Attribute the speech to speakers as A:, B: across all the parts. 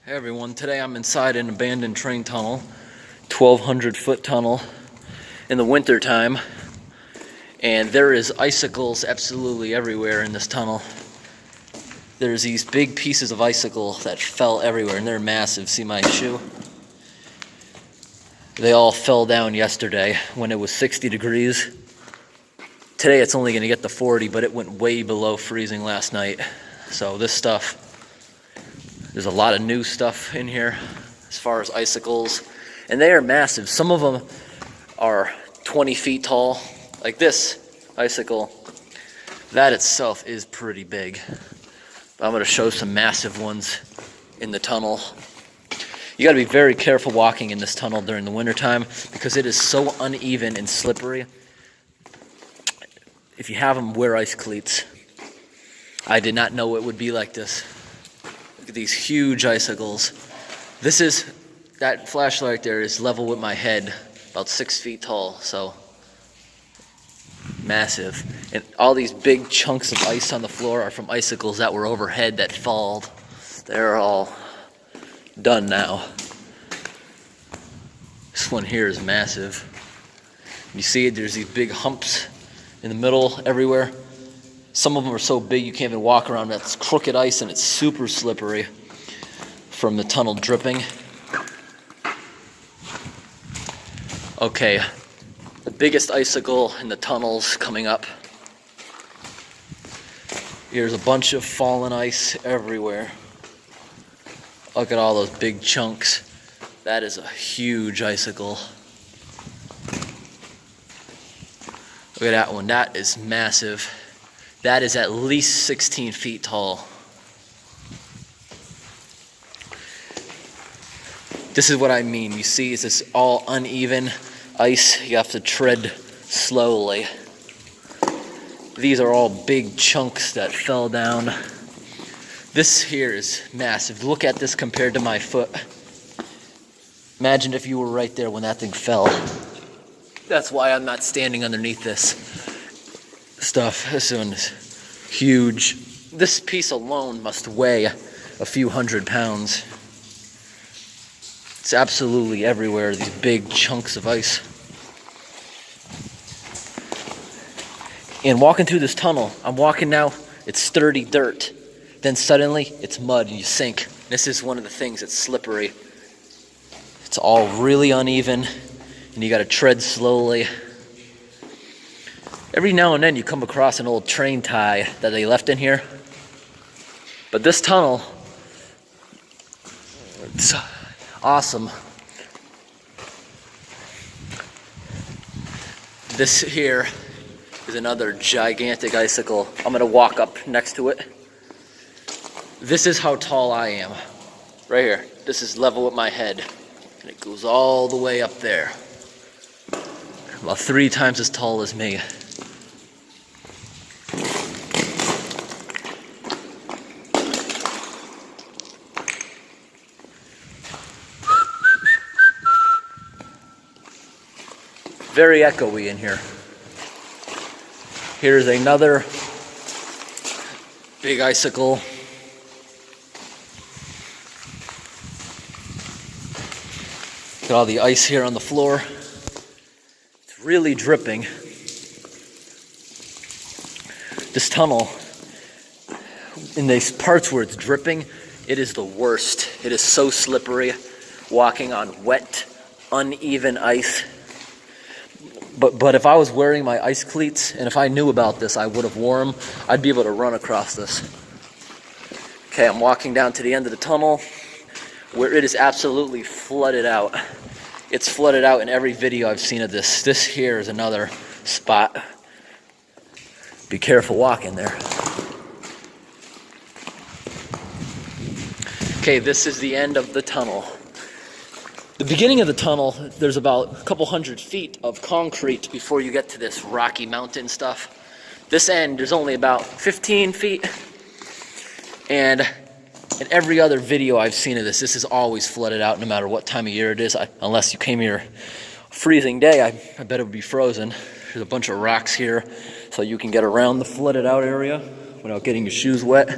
A: Hey everyone, today I'm inside an abandoned train tunnel, 1,200-foot tunnel in the winter time, and there is icicles absolutely everywhere in this tunnel. There's these big pieces of icicle that fell everywhere, and they're massive. See my shoe? They all fell down yesterday when it was 60 degrees. Today it's only going to get to 40, but it went way below freezing last night. So this stuff, there's a lot of new stuff in here as far as icicles, and they are massive. Some of them are 20 feet tall, like this icicle. That itself is pretty big. But I'm going to show some massive ones in the tunnel. You got to be very careful walking in this tunnel during the wintertime because it is so uneven and slippery. If you have them, wear ice cleats. I did not know it would be like this. Look at these huge icicles. That flashlight there is level with my head, about 6 feet tall, so massive. And all these big chunks of ice on the floor are from icicles that were overhead that fell. They're all done now. This one here is massive. You see it, there's these big humps in the middle everywhere. Some of them are so big you can't even walk around. That's crooked ice and it's super slippery from the tunnel dripping. Okay, the biggest icicle in the tunnel's coming up. Here's a bunch of fallen ice everywhere. Look at all those big chunks. That is a huge icicle. Look at that one, that is massive. That is at least 16 feet tall. This is what I mean. You see, it's this all uneven ice. You have to tread slowly. These are all big chunks that fell down. This here is massive. Look at this compared to my foot. Imagine if you were right there when that thing fell. That's why I'm not standing underneath this stuff. This one is huge. This piece alone must weigh a few hundred pounds. It's absolutely everywhere, these big chunks of ice. And walking through this tunnel, I'm walking now, it's sturdy dirt. Then suddenly, it's mud and you sink. This is one of the things that's slippery. It's all really uneven, and you gotta tread slowly. Every now and then you come across an old train tie that they left in here. But this tunnel, it's awesome. This here is another gigantic icicle. I'm gonna walk up next to it. This is how tall I am. Right here. This is level with my head. And it goes all the way up there. About 3 times as tall as me. Very echoey in here. Here's another big icicle. Look at all the ice here on the floor. It's really dripping. This tunnel, in these parts where it's dripping, it is the worst. It is so slippery, walking on wet, uneven ice. But if I was wearing my ice cleats, and if I knew about this, I would have worn them, I'd be able to run across this. Okay, I'm walking down to the end of the tunnel, where it is absolutely flooded out. It's flooded out in every video I've seen of this. This here is another spot. Be careful walking there. Okay, this is the end of the tunnel. The beginning of the tunnel, there's about a couple hundred feet of concrete before you get to this rocky mountain stuff. This end, there's only about 15 feet. And in every other video I've seen of this is always flooded out no matter what time of year it is. Unless you came here freezing day, I bet it would be frozen. There's a bunch of rocks here so you can get around the flooded out area without getting your shoes wet,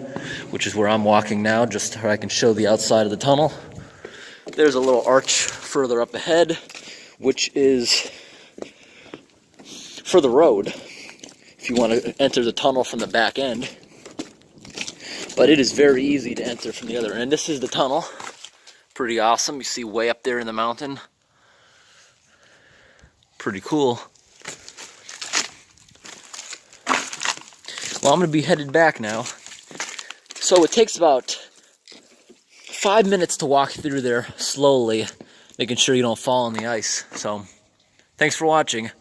A: which is where I'm walking now, just so I can show the outside of the tunnel. There's a little arch further up ahead, which is for the road, if you want to enter the tunnel from the back end. But it is very easy to enter from the other end. This is the tunnel. Pretty awesome. You see way up there in the mountain. Pretty cool. Well, I'm going to be headed back now. So it takes about 5 minutes to walk through there slowly, making sure you don't fall on the ice. So, thanks for watching.